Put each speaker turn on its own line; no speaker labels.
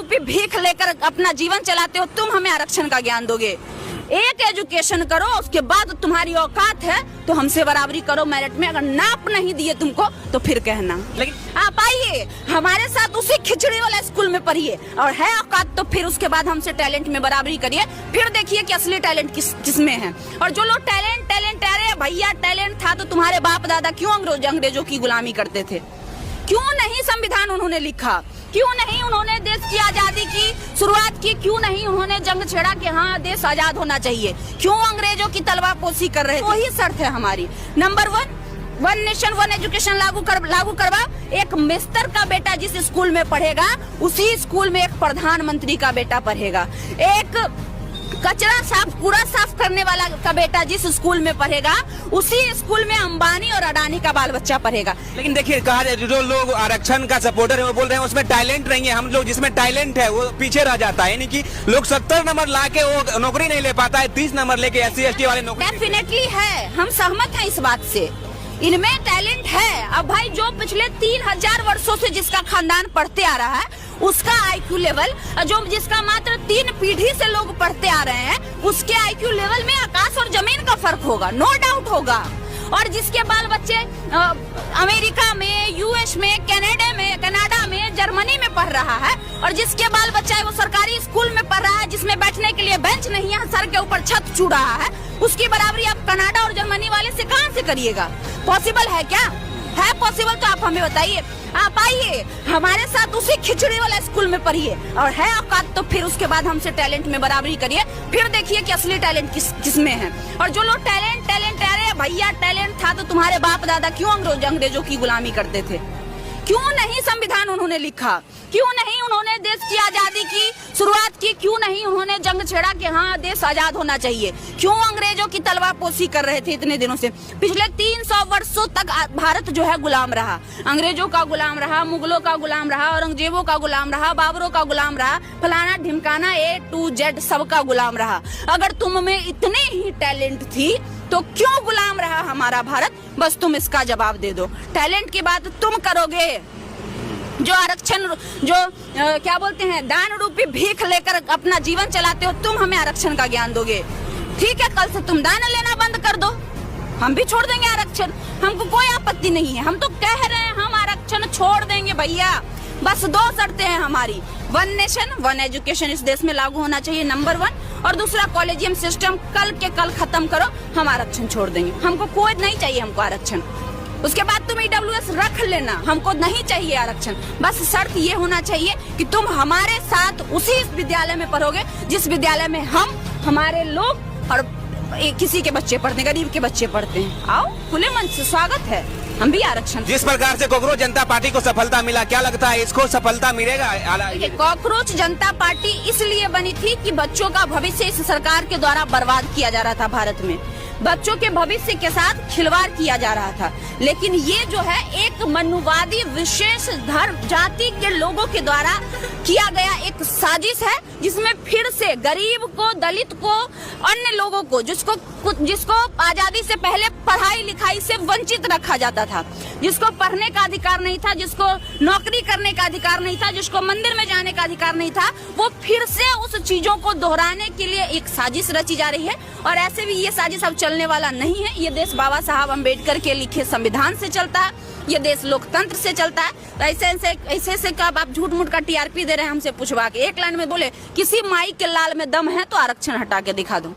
रूपी भीख लेकर अपना जीवन चलाते हो, तुम हमें आरक्षण का ज्ञान दोगे? एक एजुकेशन करो, उसके बाद तुम्हारी औकात है तो हमसे बराबरी करो मेरिट में। अगर नाप नहीं दिए तुमको तो फिर कहना। लेकिन आप आइए हमारे साथ उसी खिचड़ी वाला स्कूल में पढ़िए, और है औकात तो फिर उसके बाद हमसे टैलेंट में बराबरी करिए। फिर देखिए कि असली टैलेंट किसमें है। और जो लोग टैलेंट अरे भैया टैलेंट था तो तुम्हारे बाप दादा क्यों अंग्रेजों की गुलामी करते थे? क्यों नहीं संविधान उन्होंने लिखा? क्यों नहीं उन्होंने देश की आजादी की शुरुआत की? क्यों नहीं उन्होंने जंग छेड़ा कि हाँ देश आजाद होना चाहिए? क्यों अंग्रेजों की तलवापोशी कर रहे थे? वही शर्त है हमारी। नंबर 1, 1 नेशन 1 एजुकेशन लागू करवा। एक मिस्टर का बेटा जिस स्कूल में पढ़ेगा उसी स्कूल में एक प्रधानमंत्री का बेटा पढ़ेगा। एक कूड़ा साफ करने वाला का बेटा जिस स्कूल में पढ़ेगा उसी स्कूल में अंबानी और अडानी का बाल बच्चा पढ़ेगा।
लेकिन देखिए कहा जाए जो लोग आरक्षण का सपोर्टर है वो बोल रहे हैं उसमें टैलेंट नहीं है। हम लोग जिसमें टैलेंट है वो पीछे रह जाता है, यानी कि लोग 70 नंबर लाके वो नौकरी नहीं ले पाता है, 30 नंबर लेके SC ST वाले नौकरी।
डेफिनेटली है, हम सहमत हैं इस बात से, इनमें टैलेंट है। अब भाई जो पिछले 3000 वर्षों से जिसका खानदान पढ़ते आ रहा है उसका IQ लेवल, जो जिसका मात्र 3 पीढ़ी से लोग पढ़ते आ रहे हैं उसके IQ लेवल में आकाश और जमीन का फर्क होगा, नो डाउट होगा। और जिसके बाल बच्चे अमेरिका में, US में, कनाडा में, जर्मनी में पढ़ रहा है, और जिसके बाल बच्चा वो सरकारी स्कूल में पढ़ रहा है जिसमें बैठने के लिए बेंच नहीं है, सर के ऊपर छत छू रहा है, उसकी बराबरी आप कनाडा और जर्मनी वाले से कहां से करिएगा? पॉसिबल है क्या? है पॉसिबल तो आप हमें बताइए। आप आइए हमारे साथ उसी खिचड़ी वाला स्कूल में पढ़िए, और है औकात तो फिर उसके बाद हमसे टैलेंट में बराबरी करिए। फिर देखिए कि असली टैलेंट किसमें है। और जो लोग टैलेंट अरे भैया टैलेंट था तो तुम्हारे बाप दादा क्यों अंग्रेजों की गुलामी करते थे? क्यों नहीं संविधान उन्होंने लिखा? क्यों नहीं उन्होंने देश की आजादी की शुरुआत की? क्यों नहीं उन्होंने जंग छेड़ा कि हाँ देश आजाद होना चाहिए? क्यों अंग्रेजों की तलवापोशी कर रहे थे इतने दिनों से? पिछले 300 वर्षों तक भारत जो है गुलाम रहा, अंग्रेजों का गुलाम रहा, मुगलों का गुलाम रहा, औरंगजेबों का गुलाम रहा, बाबरों का गुलाम रहा, फलाना ढिमकाना A to Z सबका गुलाम रहा। अगर तुम में इतनी ही टैलेंट थी तो क्यों गुलाम रहा हमारा भारत? बस तुम इसका जवाब दे दो। टैलेंट की बात तुम करोगे, जो आरक्षण क्या बोलते हैं दान रूपी भीख लेकर अपना जीवन चलाते हो, तुम हमें आरक्षण का ज्ञान दोगे। ठीक है, कल से तुम दान लेना बंद कर दो, हम भी छोड़ देंगे आरक्षण, हमको कोई आपत्ति नहीं है। हम तो कह रहे हैं हम आरक्षण छोड़ देंगे भैया, बस 2 शर्तें हैं हमारी। 1 नेशन 1 एजुकेशन इस देश में लागू होना चाहिए, नंबर 1, और दूसरा कॉलेजियम सिस्टम कल के कल खत्म करो, हम आरक्षण छोड़ देंगे। हमको कोई नहीं चाहिए हमको आरक्षण। उसके बाद तुम EWS रख लेना, हमको नहीं चाहिए आरक्षण। बस शर्त ये होना चाहिए कि तुम हमारे साथ उसी विद्यालय में पढ़ोगे जिस विद्यालय में हमारे लोग और किसी के बच्चे पढ़ते हैं, गरीब के बच्चे पढ़ते हैं। आओ खुले मन से स्वागत है, हम भी आरक्षण।
जिस प्रकार से कांग्रेस जनता पार्टी को सफलता मिला, क्या लगता है इसको सफलता मिलेगा?
कांग्रेस जनता पार्टी इसलिए बनी थी कि बच्चों का भविष्य इस सरकार के द्वारा बर्बाद किया जा रहा था। भारत में बच्चों के भविष्य के साथ खिलवाड़ किया जा रहा था, लेकिन ये जो है एक मनुवादी विशेष धर्म जाति के लोगों के द्वारा किया गया एक साजिश है, जिसमें फिर से गरीब को, दलित को, अन्य लोगों को जिसको आजादी से पहले पढ़ाई लिखाई से वंचित रखा जाता था, जिसको पढ़ने का अधिकार नहीं था, जिसको नौकरी करने का अधिकार नहीं था, जिसको मंदिर में जाने का अधिकार नहीं था, वो फिर से उस चीजों को दोहराने के लिए एक साजिश रची जा रही है। और ऐसे भी ये साजिश अब चलने वाला नहीं है। ये देश बाबा साहब अम्बेडकर के लिखे संविधान से चलता है, ये देश लोकतंत्र से चलता है। तो ऐसे कब आप झूठ मूठ का TRP दे रहे हैं हमसे पूछवा के? एक लाइन में बोले किसी माई के लाल में दम है तो आरक्षण हटा के दिखा दो।